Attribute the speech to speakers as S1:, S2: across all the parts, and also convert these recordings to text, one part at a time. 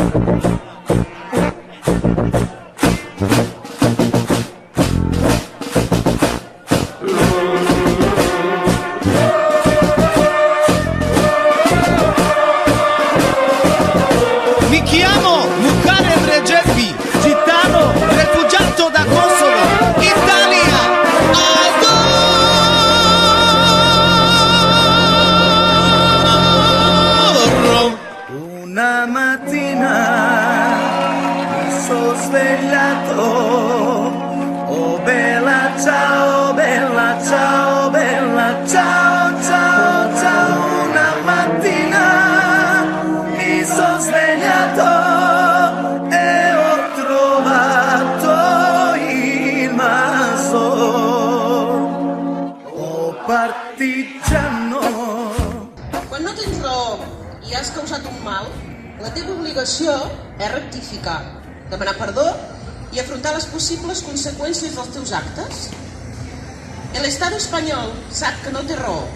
S1: Mi chiamo Muharrem Regepi, gitano, rifugiato da Kosovo, Italia, adoro. Una mattina mi sono svegliato, oh bella ciao, bella ciao, bella ciao, ciao, ciao. Una mattina mi sono svegliato e ho trovato il maso, oh partigiano.
S2: Quan no tens raó i has causat un mal, la teva obligació és rectificar, demanar perdó i afrontar les possibles conseqüències dels teus actes. El Estado espanyol sap que no té raó,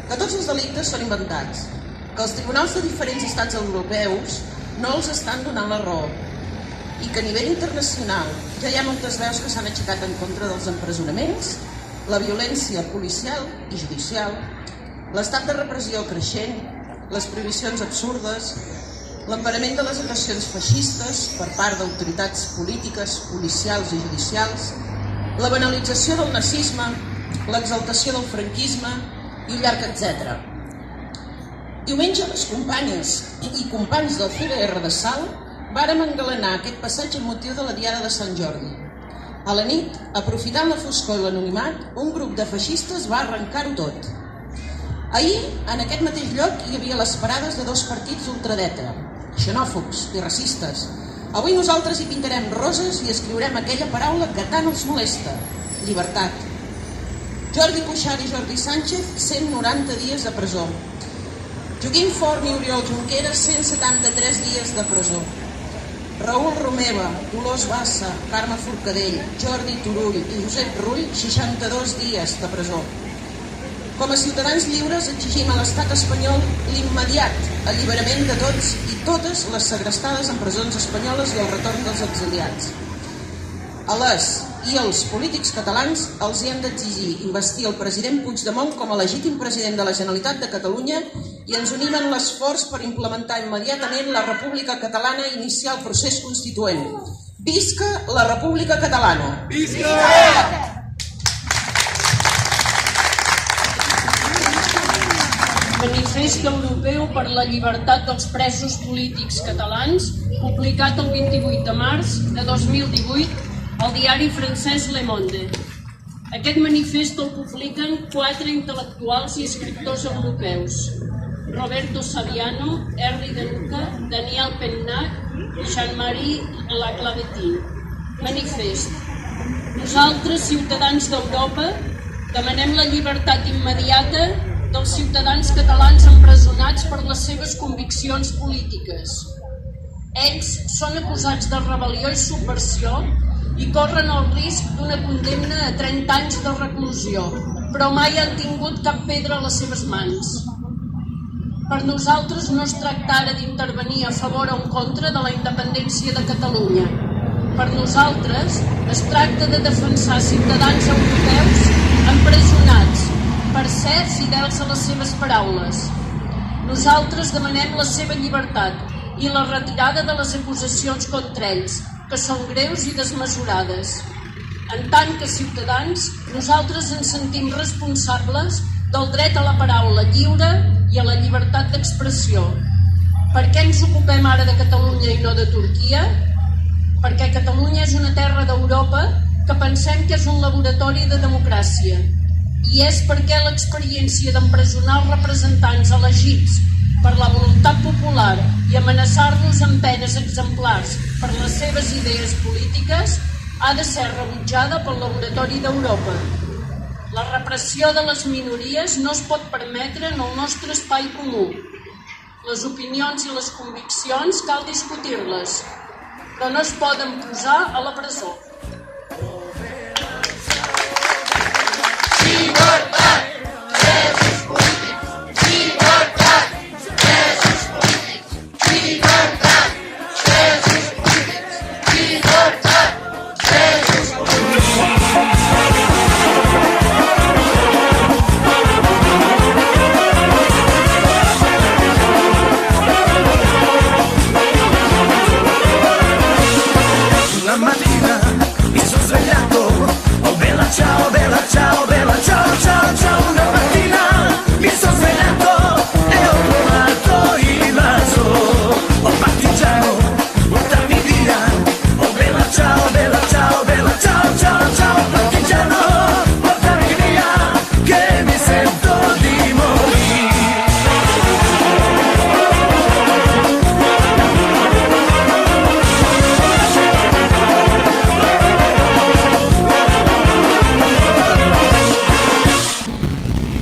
S2: que tots els delictes són inventats, que els tribunals de diferents estats europeus no els estan donant la raó i que a nivell internacional ja hi ha moltes veus que s'han aixecat en contra dels empresonaments, la violència policial i judicial, l'estat de repressió creixent, les prohibicions absurdes, l'emparament de les agressions feixistes per part d'autoritats polítiques, policials i judicials, la banalització del nazisme, l'exaltació del franquisme i un llarg etcètera. Diumenge les companyes i companys del CDR de Salt vàrem engalanar aquest passeig amb motiu de la Diada de Sant Jordi. A la nit, aprofitant la foscor i l'anonimat, un grup de feixistes va arrencar-ho tot. Ahir, en aquest mateix lloc, hi havia les parades de dos partits d'ultradreta, xenòfobs i racistes. Avui nosaltres hi pintarem roses i escriurem aquella paraula que tant els molesta: llibertat. Jordi Cuixart i Jordi Sánchez, 190 dies de presó. Joaquim Forn i Oriol Junqueras, 173 dies de presó. Raül Romeva, Dolors Bassa, Carme Forcadell, Jordi Turull i Josep Rull, 62 dies de presó. Com a ciutadans lliures exigim a l'estat espanyol l'immediat alliberament de tots i totes les segrestades en presons espanyoles i el retorn dels exiliats. A les i els polítics catalans els hi hem d'exigir investir el president Puigdemont com a legítim president de la Generalitat de Catalunya i ens unim en l'esforç per implementar immediatament la República Catalana i iniciar el procés constituent. Visca la República Catalana! Visca!
S3: Manifest Europeu per la Llibertat dels Presos Polítics Catalans, publicat el 28 de març de 2018 al diari francès Le Monde. Aquest manifest el publiquen 4 intel·lectuals i escriptors europeus: Roberto Saviano, Henri de Luca, Daniel Pennac i Jean-Marie Laclavetin. Manifest. Nosaltres, ciutadans d'Europa, demanem la llibertat immediata dels ciutadans catalans empresonats per les seves conviccions polítiques. Ells són acusats de rebel·lió i subversió i corren el risc d'una condemna a 30 anys de reclusió, però mai han tingut cap pedra a les seves mans. Per nosaltres no es tracta ara d'intervenir a favor o en contra de la independència de Catalunya. Per nosaltres es tracta de defensar ciutadans europeus empresonats per ser fidels a les seves paraules. Nosaltres demanem la seva llibertat i la retirada de les acusacions contra ells, que són greus i desmesurades. En tant que ciutadans, nosaltres ens sentim responsables del dret a la paraula lliure i a la llibertat d'expressió. Per què ens ocupem ara de Catalunya i no de Turquia? Perquè Catalunya és una terra d'Europa que pensem que és un laboratori de democràcia. I és perquè l'experiència d'empresonar els representants elegits per la voluntat popular i amenaçar-los amb penes exemplars per les seves idees polítiques ha de ser rebutjada pel laboratori d'Europa. La repressió de les minories no es pot permetre en el nostre espai comú. Les opinions i les conviccions cal discutir-les, però no es poden posar a la presó.